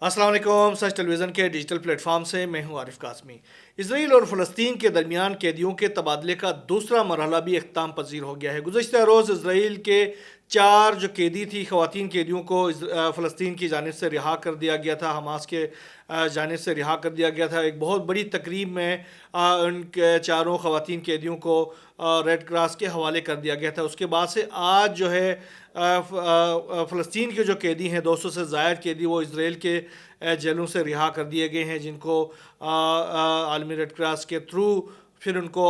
السلام علیکم، سچ ٹیلی ویژن کے ڈیجیٹل پلیٹ فارم سے میں ہوں عارف قاسمی۔ اسرائیل اور فلسطین کے درمیان قیدیوں کے تبادلے کا دوسرا مرحلہ بھی اختتام پذیر ہو گیا ہے۔ گزشتہ روز اسرائیل کے 4 جو قیدی تھی خواتین قیدیوں کو فلسطین کی جانب سے رہا کر دیا گیا تھا، حماس کے جانب سے رہا کر دیا گیا تھا۔ ایک بہت بڑی تقریب میں ان کے چاروں خواتین قیدیوں کو ریڈ کراس کے حوالے کر دیا گیا تھا۔ اس کے بعد سے آج جو ہے فلسطین کے جو قیدی ہیں، 200 سے زائد قیدی، وہ اسرائیل کے جیلوں سے رہا کر دیے گئے ہیں، جن کو عالمی ریڈ کراس کے تھرو پھر ان کو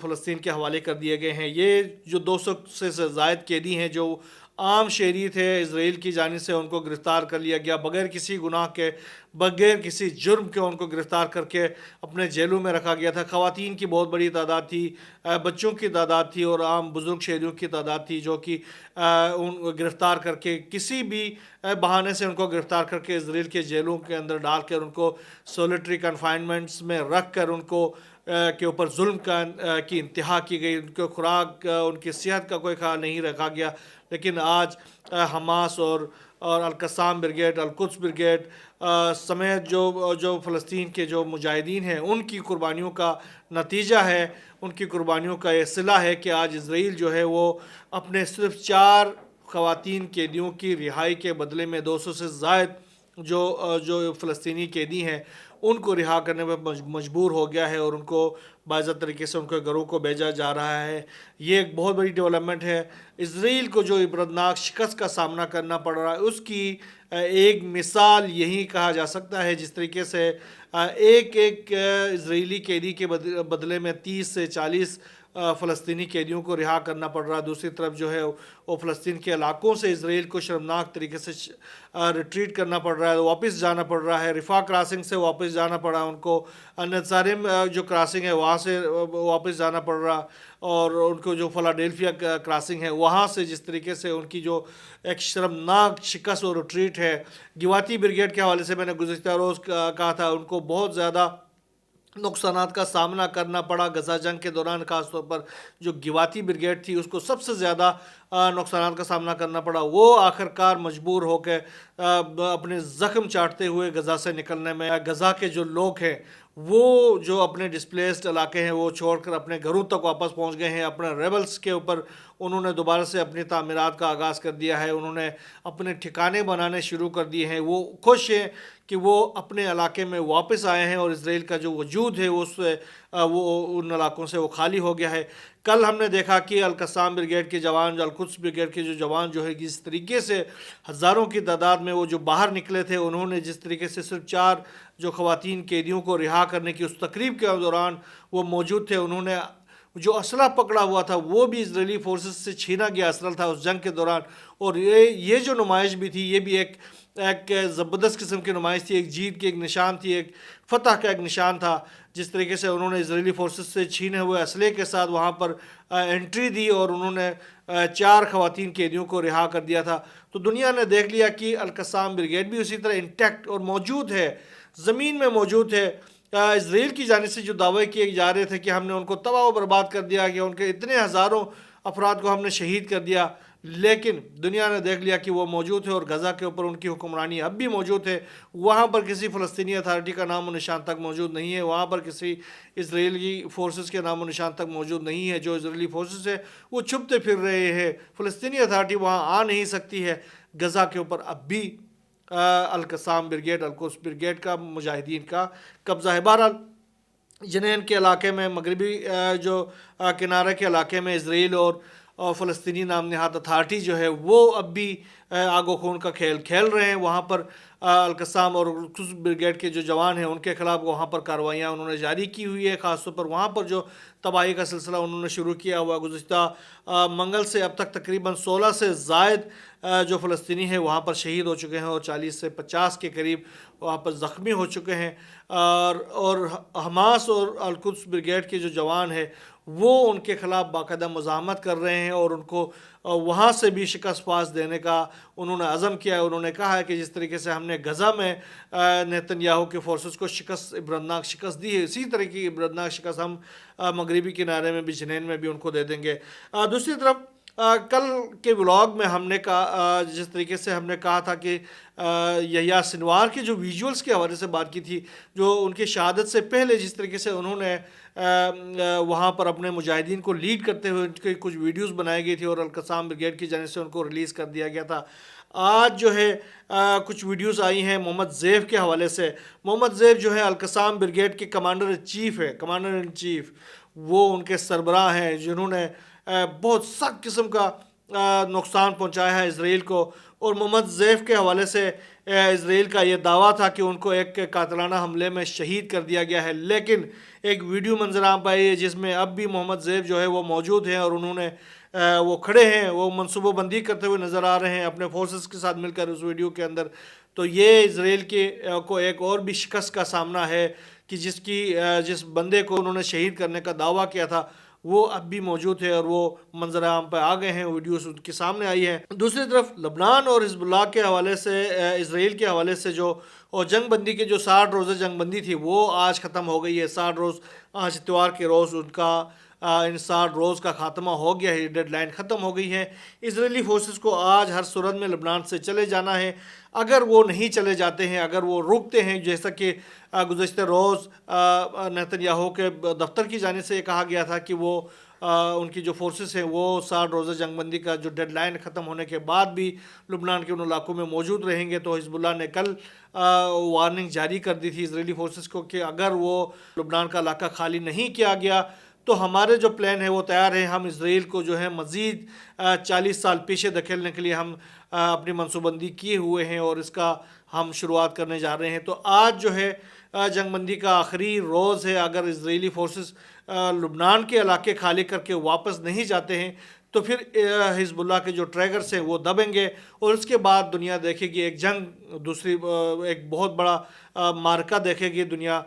فلسطین کے حوالے کر دیے گئے ہیں۔ یہ جو 200 سے زائد قیدی ہیں جو عام شہری تھے، اسرائیل کی جانب سے ان کو گرفتار کر لیا گیا، بغیر کسی گناہ کے، بغیر کسی جرم کے ان کو گرفتار کر کے اپنے جیلوں میں رکھا گیا تھا۔ خواتین کی بہت بڑی تعداد تھی، بچوں کی تعداد تھی اور عام بزرگ شہریوں کی تعداد تھی، جو کہ ان گرفتار کر کے کسی بھی بہانے سے ان کو گرفتار کر کے اسرائیل کے جیلوں کے اندر ڈال کر ان کو سولیٹری کنفائنمنٹس میں رکھ کر ان کو کے اوپر ظلم کی انتہا کی گئی۔ ان کے خوراک، ان کی صحت کا کوئی خیال نہیں رکھا گیا۔ لیکن آج حماس اور القسام بریگیڈ، القدس بریگیڈ سمیت جو فلسطین کے جو مجاہدین ہیں، ان کی قربانیوں کا نتیجہ ہے، ان کی قربانیوں کا یہ صلہ ہے کہ آج اسرائیل جو ہے وہ اپنے صرف 4 خواتین قیدیوں کی رہائی کے بدلے میں 200 سے زائد جو فلسطینی قیدی ہیں ان کو رہا کرنے میں مجبور ہو گیا ہے، اور ان کو باضابطہ طریقے سے ان کے گھروں کو بھیجا جا رہا ہے۔ یہ ایک بہت بڑی ڈیولپمنٹ ہے۔ اسرائیل کو جو عبرتناک شکست کا سامنا کرنا پڑ رہا ہے، اس کی ایک مثال یہی کہا جا سکتا ہے، جس طریقے سے ایک اسرائیلی قیدی کے بدلے میں 30 سے 40 فلسطینی قیدیوں کو رہا کرنا پڑ رہا ہے۔ دوسری طرف جو ہے وہ فلسطین کے علاقوں سے اسرائیل کو شرمناک طریقے سے ریٹریٹ کرنا پڑ رہا ہے، واپس جانا پڑ رہا ہے۔ رفح کراسنگ سے واپس جانا پڑا ان کو، نتسارم جو کراسنگ ہے وہاں سے واپس جانا پڑ رہا، اور ان کو جو فلاڈیلفیا کراسنگ ہے وہاں سے جس طریقے سے ان کی جو ایک شرمناک شکست اور ریٹریٹ ہے۔ گواتی بریگیڈ کے حوالے سے میں نے گزشتہ روز کہا تھا، ان کو بہت زیادہ نقصانات کا سامنا کرنا پڑا غزہ جنگ کے دوران۔ خاص طور پر جو گواتی بریگیڈ تھی، اس کو سب سے زیادہ نقصانات کا سامنا کرنا پڑا۔ وہ آخر کار مجبور ہو کے اپنے زخم چاٹتے ہوئے غزہ سے نکلنے میں، غزہ کے جو لوگ ہیں وہ جو اپنے ڈسپلیسڈ علاقے ہیں وہ چھوڑ کر اپنے گھروں تک واپس پہنچ گئے ہیں۔ اپنے ریبلز کے اوپر انہوں نے دوبارہ سے اپنی تعمیرات کا آغاز کر دیا ہے، انہوں نے اپنے ٹھکانے بنانے شروع کر دیے ہیں۔ وہ خوش ہیں کہ وہ اپنے علاقے میں واپس آئے ہیں، اور اسرائیل کا جو وجود ہے وہ ان علاقوں سے وہ خالی ہو گیا ہے۔ کل ہم نے دیکھا کہ القسام بریگیڈ کے جوان، جو القدس بریگیڈ کے جو جوان جو ہے جس طریقے سے ہزاروں کی تعداد میں وہ جو باہر نکلے تھے، انہوں نے جس طریقے سے صرف 4 جو خواتین قیدیوں کو رہا کرنے کی اس تقریب کے دوران وہ موجود تھے، انہوں نے جو اسلحہ پکڑا ہوا تھا وہ بھی اسرائیلی فورسز سے چھینا گیا اسلحہ تھا اس جنگ کے دوران۔ اور یہ جو نمائش بھی تھی، یہ بھی ایک زبردست قسم کی نمائش تھی، ایک جیت کی ایک نشان تھی، ایک فتح کا ایک نشان تھا۔ جس طریقے سے انہوں نے اسرائیلی فورسز سے چھینے ہوئے اسلحے کے ساتھ وہاں پر انٹری دی، اور انہوں نے 4 خواتین قیدیوں کو رہا کر دیا تھا۔ تو دنیا نے دیکھ لیا کہ القسام بریگیڈ بھی اسی طرح انٹیکٹ اور موجود ہے، زمین میں موجود ہے۔ اسرائیل کی جانب سے جو دعوے کیے جا رہے تھے کہ ہم نے ان کو تباہ و برباد کر دیا، کہ ان کے اتنے ہزاروں افراد کو ہم نے شہید کر دیا، لیکن دنیا نے دیکھ لیا کہ وہ موجود ہے، اور غزہ کے اوپر ان کی حکمرانی اب بھی موجود ہے۔ وہاں پر کسی فلسطینی اتھارٹی کا نام و نشان تک موجود نہیں ہے، وہاں پر کسی اسرائیلی فورسز کے نام و نشان تک موجود نہیں ہے۔ جو اسرائیلی فورسز ہے وہ چھپتے پھر رہے ہیں، فلسطینی اتھارٹی وہاں آ نہیں سکتی ہے۔ غزہ کے اوپر اب بھی القسام بریگیڈ، القدس بریگیڈ کا مجاہدین کا قبضہ ہے۔ بہرحال جنین کے علاقے میں، مغربی جو کنارے کے علاقے میں اسرائیل اور فلسطینی نام نہاد اتھارٹی جو ہے وہ اب بھی آگ و خون کا کھیل کھیل رہے ہیں۔ وہاں پر القسام اور القدس بریگیڈ کے جو جوان ہیں ان کے خلاف وہاں پر کارروائیاں انہوں نے جاری کی ہوئی ہے۔ خاص طور پر وہاں پر جو تباہی کا سلسلہ انہوں نے شروع کیا ہوا، گزشتہ منگل سے اب تک تقریباً 16 سے زائد جو فلسطینی ہیں وہاں پر شہید ہو چکے ہیں، اور 40 سے 50 کے قریب وہاں پر زخمی ہو چکے ہیں۔ اور حماس اور القدس بریگیڈ کے جو جوان ہیں وہ ان کے خلاف باقاعدہ مزاحمت کر رہے ہیں، اور ان کو وہاں سے بھی شکست پاس دینے کا انہوں نے عزم کیا ہے۔ انہوں نے کہا ہے کہ جس طریقے سے ہم نے غزہ میں نیتن یاہو کے فورسز کو عبرتناک شکست دی ہے، اسی طرح کی عبرتناک شکست ہم مغربی کنارے میں بھی، جنین میں بھی ان کو دے دیں گے۔ دوسری طرف کل کے ولاگ میں ہم نے کہا، جس طریقے سے ہم نے کہا تھا کہ یحییٰ سنوار کے جو ویژولز کے حوالے سے بات کی تھی، جو ان کی شہادت سے پہلے جس طریقے سے انہوں نے وہاں پر اپنے مجاہدین کو لیڈ کرتے ہوئے ان کی کچھ ویڈیوز بنائی گئی تھی اور القصام بریگیڈ کی جانب سے ان کو ریلیز کر دیا گیا تھا۔ آج جو ہے کچھ ویڈیوز آئی ہیں محمد زیف کے حوالے سے۔ محمد زیف جو ہے القصام بریگیڈ کے کمانڈر ان چیف، وہ ان کے سربراہ ہیں جنہوں نے بہت سخت قسم کا نقصان پہنچایا ہے اسرائیل کو۔ اور محمد زیف کے حوالے سے اسرائیل کا یہ دعویٰ تھا کہ ان کو ایک قاتلانہ حملے میں شہید کر دیا گیا ہے، لیکن ایک ویڈیو منظر عام پہ آئی ہے جس میں اب بھی محمد زیف جو ہے وہ موجود ہیں اور انہوں نے وہ کھڑے ہیں، وہ منصوبہ بندی کرتے ہوئے نظر آ رہے ہیں اپنے فورسز کے ساتھ مل کر اس ویڈیو کے اندر۔ تو یہ اسرائیل کے کو ایک اور بھی شکست کا سامنا ہے کہ جس بندے کو انہوں نے شہید کرنے کا دعویٰ کیا تھا وہ اب بھی موجود ہے اور وہ منظر عام پہ آ گئے ہیں، ویڈیوز ان کے سامنے آئی ہیں۔ دوسری طرف لبنان اور حزب اللہ کے حوالے سے، اسرائیل کے حوالے سے جو اور جنگ بندی کی جو 60 روزہ جنگ بندی تھی وہ آج ختم ہو گئی ہے۔ 60 روز، آج اتوار کے روز ان کا ان 60 روز کا خاتمہ ہو گیا ہے، ڈیڈ لائن ختم ہو گئی ہے۔ اسرائیلی فورسز کو آج ہر صورت میں لبنان سے چلے جانا ہے۔ اگر وہ نہیں چلے جاتے ہیں، اگر وہ رکتے ہیں، جیسا کہ گزشتہ روز نیتن یاہو کے دفتر کی جانب سے یہ کہا گیا تھا کہ وہ ان کی جو فورسز ہیں وہ 60 روزہ جنگ بندی کا جو ڈیڈ لائن ختم ہونے کے بعد بھی لبنان کے ان علاقوں میں موجود رہیں گے، تو حزب اللہ نے کل وارننگ جاری کر دی تھی اسرائیلی فورسز کو کہ اگر وہ لبنان کا علاقہ خالی نہیں کیا گیا تو ہمارے جو پلان ہے وہ تیار ہے، ہم اسرائیل کو جو ہے مزید 40 سال پیچھے دھکیلنے کے لیے ہم اپنی منصوبہ بندی کیے ہوئے ہیں اور اس کا ہم شروعات کرنے جا رہے ہیں۔ تو آج جو ہے جنگ بندی کا آخری روز ہے۔ اگر اسرائیلی فورسز لبنان کے علاقے خالی کر کے واپس نہیں جاتے ہیں تو پھر حزب اللہ کے جو ٹریگرز ہیں وہ دبیں گے اور اس کے بعد دنیا دیکھے گی ایک جنگ، دوسری ایک بہت بڑا مارکہ دیکھے گی دنیا،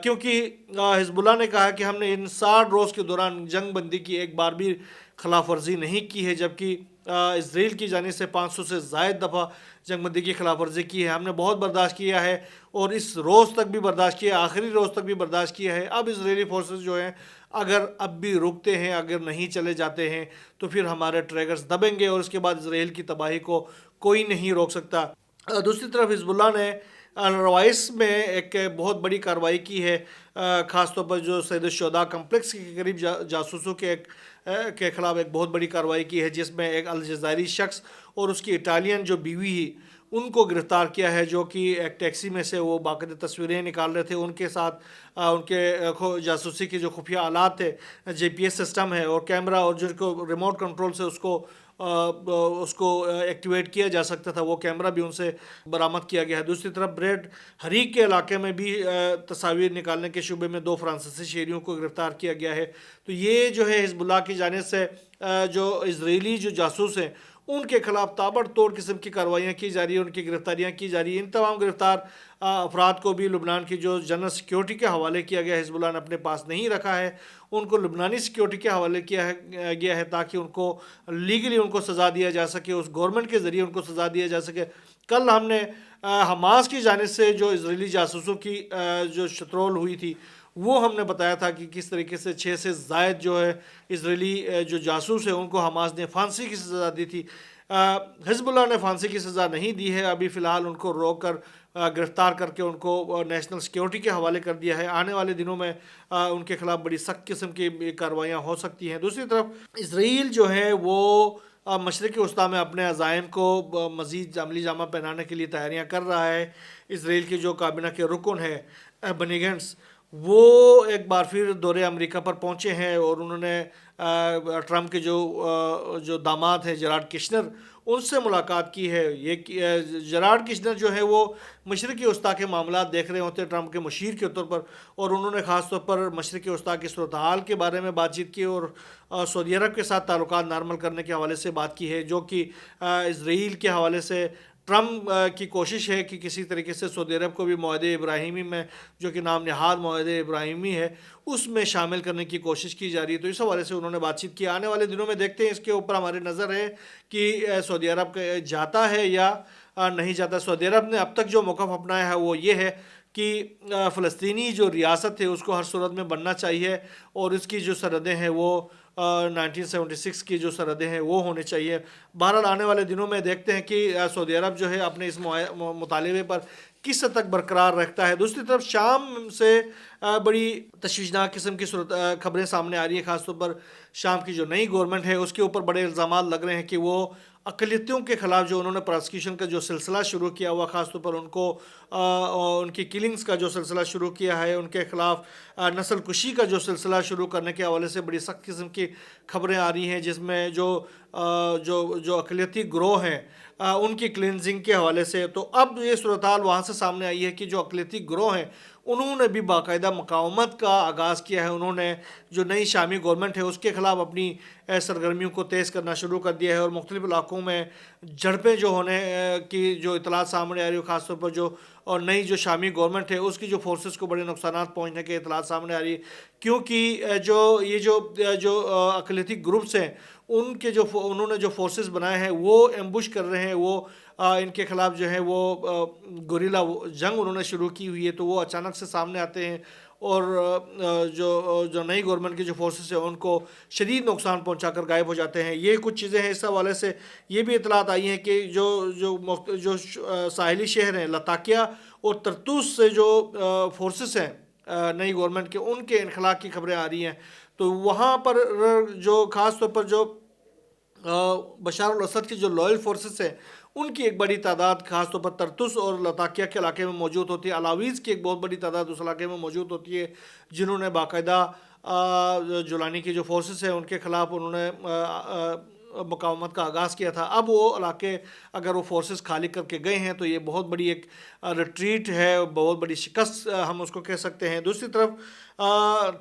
کیونکہ حزب اللہ نے کہا کہ ہم نے ان 60 روز کے دوران جنگ بندی کی ایک بار بھی خلاف ورزی نہیں کی ہے، جبکہ اسرائیل کی جانب سے 500 سے زائد دفعہ جنگ بندی کی خلاف ورزی کی ہے۔ ہم نے بہت برداشت کیا ہے اور اس روز تک بھی برداشت کیا، آخری روز تک بھی برداشت کیا ہے۔ اب اسرائیلی فورسز جو ہیں اگر اب بھی رکتے ہیں، اگر نہیں چلے جاتے ہیں تو پھر ہمارے ٹریگرز دبیں گے اور اس کے بعد اسرائیل کی تباہی کو کوئی نہیں روک سکتا۔ دوسری طرف حزب اللہ نے روائس میں ایک بہت بڑی کارروائی کی ہے، خاص طور پر جو سید الشہداء کمپلیکس کے قریب جاسوسوں کے خلاف ایک بہت بڑی کارروائی کی ہے، جس میں ایک الجزائری شخص اور اس کی اٹالین جو بیوی ہی ان کو گرفتار کیا ہے، جو کہ ایک ٹیکسی میں سے وہ باقاعدہ تصویریں نکال رہے تھے، ان کے ساتھ ان کے جاسوسی کے جو خفیہ آلات تھے، جی پی ایس سسٹم ہے اور کیمرہ اور جن کو ریموٹ کنٹرول سے اس کو ایکٹیویٹ کیا جا سکتا تھا، وہ کیمرہ بھی ان سے برآمد کیا گیا ہے۔ دوسری طرف بریڈ حریق کے علاقے میں بھی تصاویر نکالنے کے شعبے میں 2 فرانسیسی شہریوں کو گرفتار کیا گیا ہے۔ تو یہ جو ہے حزب اللہ کی جانب سے جو اسرائیلی جو جاسوس ہیں ان کے خلاف تابڑ توڑ قسم کی کارروائیاں کی جا رہی ہیں، ان کی گرفتاریاں کی جا رہی ہیں۔ ان تمام گرفتار افراد کو بھی لبنان کی جو جنرل سیکیورٹی کے حوالے کیا گیا، حزب اللہ نے اپنے پاس نہیں رکھا ہے، ان کو لبنانی سیکیورٹی کے حوالے کیا گیا ہے تاکہ ان کو لیگلی ان کو سزا دیا جا سکے، اس گورنمنٹ کے ذریعے ان کو سزا دیا جا سکے۔ کل ہم نے حماس کی جانب سے جو اسرائیلی جاسوسوں کی جو شترول ہوئی تھی وہ ہم نے بتایا تھا کہ کس طریقے سے 6 سے زائد جو ہے اسرائیلی جو جاسوس ہیں ان کو حماس نے پھانسی کی سزا دی تھی۔ حزب اللہ نے پھانسی کی سزا نہیں دی ہے، ابھی فی الحال ان کو روک کر گرفتار کر کے ان کو نیشنل سیکیورٹی کے حوالے کر دیا ہے۔ آنے والے دنوں میں ان کے خلاف بڑی سخت قسم کی کارروائیاں ہو سکتی ہیں۔ دوسری طرف اسرائیل جو ہے وہ مشرق وسطیٰ میں اپنے عزائم کو مزید عملی جامہ پہنانے کے لیے تیاریاں کر رہا ہے۔ اسرائیل کے جو کابینہ کے رکن ہے بنی گینٹس، وہ ایک بار پھر دورے امریکہ پر پہنچے ہیں اور انہوں نے ٹرمپ کے جو داماد ہیں جیرارڈ کشنر ان سے ملاقات کی ہے۔ یہ جیرارڈ کشنر جو ہے وہ مشرقی وسطیٰ کے معاملات دیکھ رہے ہوتے ہیں ٹرمپ کے مشیر کے طور پر، اور انہوں نے خاص طور پر مشرقی وسطیٰ کی صورتحال کے بارے میں بات چیت کی اور سعودی عرب کے ساتھ تعلقات نارمل کرنے کے حوالے سے بات کی ہے، جو کہ اسرائیل کے حوالے سے ٹرمپ کی کوشش ہے کہ کسی طریقے سے سعودی عرب کو بھی معاہدے ابراہیمی میں، جو کہ نام نہاد معاہدے ابراہیمی ہے، اس میں شامل کرنے کی کوشش کی جا رہی ہے۔ تو اس حوالے سے انہوں نے بات چیت کی۔ آنے والے دنوں میں دیکھتے ہیں اس کے اوپر ہماری نظر ہے کہ سعودی عرب جاتا ہے یا نہیں جاتا۔ سعودی عرب نے اب تک جو موقف اپنایا ہے وہ یہ ہے کہ فلسطینی جو ریاست ہے اس کو ہر صورت میں بننا چاہیے اور اس کی جو سرحدیں ہیں وہ 1976 کی جو سرحدیں ہیں وہ ہونے چاہیے. بہرحال آنے والے دنوں میں دیکھتے ہیں کہ سعودی عرب جو ہے اپنے اس مطالبے پر کس حد تک برقرار رکھتا ہے. دوسری طرف شام سے بڑی تشویشناک قسم کی خبریں سامنے آ رہی ہیں. خاص طور پر شام کی جو نئی گورنمنٹ ہے اس کے اوپر بڑے الزامات لگ رہے ہیں کہ وہ اقلیتوں کے خلاف جو انہوں نے پراسیکیوشن کا جو سلسلہ شروع کیا ہوا، خاص طور پر ان کو ان کی کلنگز کا جو سلسلہ شروع کیا ہے، ان کے خلاف نسل کشی کا جو سلسلہ شروع کرنے کے حوالے سے بڑی سخت قسم کی خبریں آ رہی ہیں، جس میں جو اقلیتی گروہ ہیں ان کی کلینزنگ کے حوالے سے. تو اب یہ صورتحال وہاں سے سامنے آئی ہے کہ جو اقلیتی گروہ ہیں انہوں نے بھی باقاعدہ مقاومت کا آغاز کیا ہے. انہوں نے جو نئی شامی گورنمنٹ ہے اس کے خلاف اپنی سرگرمیوں کو تیز کرنا شروع کر دیا ہے، اور مختلف علاقوں میں جھڑپیں جو ہونے کی جو اطلاعات سامنے آ رہی ہے، خاص طور پر جو اور نئی جو شامی گورنمنٹ ہے اس کی جو فورسز کو بڑے نقصانات پہنچنے کے اطلاعات سامنے آ رہی ہے. کیونکہ جو اقلیتی گروپس ہیں ان کے جو انہوں نے جو فورسز بنائے ہیں وہ ایمبوش کر رہے ہیں، وہ ان کے خلاف جو ہے وہ گوریلا جنگ انہوں نے شروع کی ہوئی ہے. تو وہ اچانک سے سامنے آتے ہیں اور جو نئی گورنمنٹ کی جو فورسز ہیں ان کو شدید نقصان پہنچا کر غائب ہو جاتے ہیں. یہ کچھ چیزیں ہیں. اس حوالے سے یہ بھی اطلاعات آئی ہیں کہ جو ساحلی شہر ہیں لتاکیہ اور طرطوس سے جو فورسز ہیں نئی گورنمنٹ کے، ان کے انخلاء کی خبریں آ رہی ہیں. تو وہاں پر جو خاص طور پر جو بشار الاسد کی جو لوئل فورسز ہیں ان کی ایک بڑی تعداد خاص طور پر طرطوس اور لتاکیہ کے علاقے میں موجود ہوتی ہے. علاویز کی ایک بہت بڑی تعداد اس علاقے میں موجود ہوتی ہے، جنہوں نے باقاعدہ جولانی کی جو فورسز ہیں ان کے خلاف انہوں نے مقاومت کا آغاز کیا تھا. اب وہ علاقے اگر وہ فورسز خالی کر کے گئے ہیں تو یہ بہت بڑی ایک ریٹریٹ ہے، بہت بڑی شکست ہم اس کو کہہ سکتے ہیں. دوسری طرف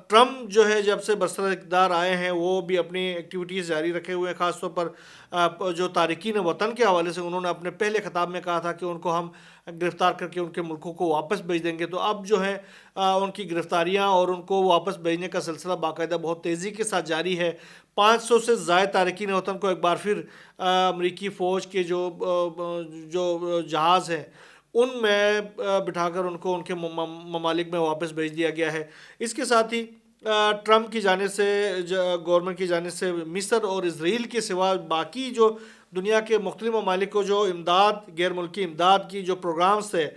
ٹرمپ جو ہے جب سے برسر اقتدار آئے ہیں وہ بھی اپنی ایکٹیویٹیز جاری رکھے ہوئے ہیں. خاص طور پر جو تارکین وطن کے حوالے سے انہوں نے اپنے پہلے خطاب میں کہا تھا کہ ان کو ہم گرفتار کر کے ان کے ملکوں کو واپس بھیج دیں گے. تو اب جو ہے ان کی گرفتاریاں اور ان کو واپس بھیجنے کا سلسلہ باقاعدہ بہت تیزی کے ساتھ جاری ہے. 500 سے زائد تارکین وطن کو ایک بار پھر امریکی فوج کے جو جہاز ہیں ان میں بٹھا کر ان کو ان کے ممالک میں واپس بھیج دیا گیا ہے. اس کے ساتھ ہی ٹرمپ کی جانب سے گورنمنٹ کی جانب سے مصر اور اسرائیل کے سوا باقی جو دنیا کے مختلف ممالک کو جو امداد، غیر ملکی امداد کی جو پروگرامز تھے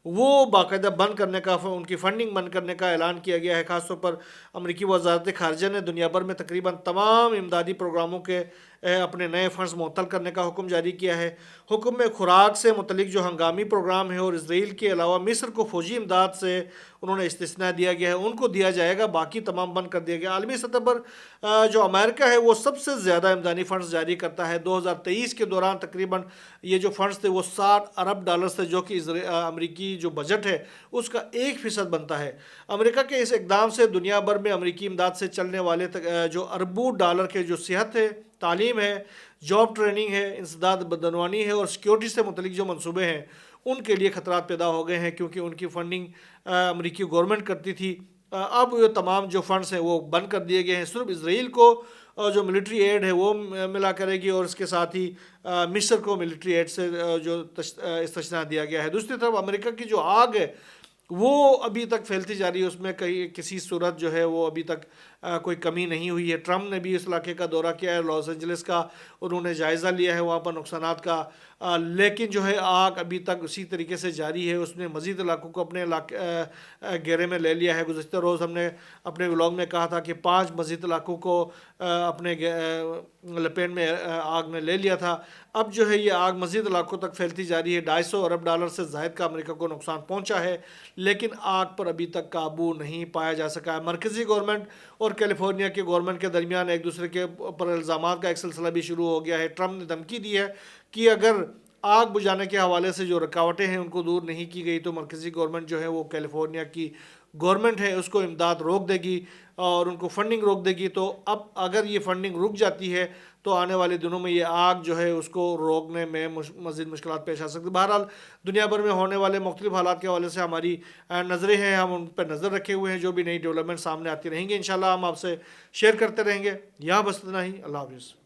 وہ باقاعدہ بند کرنے کا، ان کی فنڈنگ بند کرنے کا اعلان کیا گیا ہے. خاص طور پر امریکی وزارت خارجہ نے دنیا بھر میں تقریباً تمام امدادی پروگراموں کے اپنے نئے فنڈز معطل کرنے کا حکم جاری کیا ہے. حکم میں خوراک سے متعلق جو ہنگامی پروگرام ہے اور اسرائیل کے علاوہ مصر کو فوجی امداد سے انہوں نے استثناء دیا گیا ہے، ان کو دیا جائے گا، باقی تمام بند کر دیا گیا. عالمی سطح پر جو امریکہ ہے وہ سب سے زیادہ امدادی فنڈز جاری کرتا ہے. 2023 کے دوران تقریباً یہ جو فنڈز تھے وہ $60 ارب تھے، جو کہ امریکی جو بجٹ ہے اس کا 1% بنتا ہے. امریکہ کے اس اقدام سے دنیا بھر میں امریکی امداد سے چلنے والے جو اربوں ڈالر کے جو صحت ہے، تعلیم ہے، جاب ٹریننگ ہے، انسداد بدعنوانی ہے اور سیکیورٹی سے متعلق جو منصوبے ہیں ان کے لیے خطرات پیدا ہو گئے ہیں، کیونکہ ان کی فنڈنگ امریکی گورنمنٹ کرتی تھی. اب یہ تمام جو فنڈز ہیں وہ بند کر دیے گئے ہیں. صرف اسرائیل کو جو ملٹری ایڈ ہے وہ ملا کرے گی اور اس کے ساتھ ہی مصر کو ملٹری ایڈ سے جو استثناء دیا گیا ہے. دوسری طرف امریکہ کی جو آگ ہے وہ ابھی تک پھیلتی جا رہی ہے، اس میں کسی صورت جو ہے وہ ابھی تک کوئی کمی نہیں ہوئی ہے. ٹرمپ نے بھی اس علاقے کا دورہ کیا ہے، لاس اینجلس کا انہوں نے جائزہ لیا ہے وہاں پر نقصانات کا، لیکن جو ہے آگ ابھی تک اسی طریقے سے جاری ہے. اس نے مزید علاقوں کو اپنے گھیرے میں لے لیا ہے. گزشتہ روز ہم نے اپنے ولاگ میں کہا تھا کہ 5 مزید علاقوں کو اپنے لپیٹ میں آگ نے لے لیا تھا. اب جو ہے یہ آگ مزید علاقوں تک پھیلتی جا رہی ہے. $250 ارب سے زائد کا امریکہ کو نقصان پہنچا ہے، لیکن آگ پر ابھی تک قابو نہیں پایا جا سکا ہے. مرکزی گورنمنٹ اور کیلیفورنیا کے گورنمنٹ کے درمیان ایک دوسرے کے پر الزامات کا ایک سلسلہ بھی شروع ہو گیا ہے. ٹرمپ نے دھمکی دی ہے کہ اگر آگ بجھانے کے حوالے سے جو رکاوٹیں ہیں ان کو دور نہیں کی گئی تو مرکزی گورنمنٹ جو ہے وہ کیلیفورنیا کی گورنمنٹ ہے اس کو امداد روک دے گی اور ان کو فنڈنگ روک دے گی. تو اب اگر یہ فنڈنگ رک جاتی ہے تو آنے والے دنوں میں یہ آگ جو ہے اس کو روکنے میں مزید مشکلات پیش آ سکتی. بہرحال دنیا بھر میں ہونے والے مختلف حالات کے حوالے سے ہماری نظریں ہیں، ہم ان پر نظر رکھے ہوئے ہیں. جو بھی نئی ڈیولپمنٹ سامنے آتی رہیں گے انشاءاللہ ہم آپ سے شیئر کرتے رہیں گے. یہاں بس اتنا ہی. اللہ حافظ.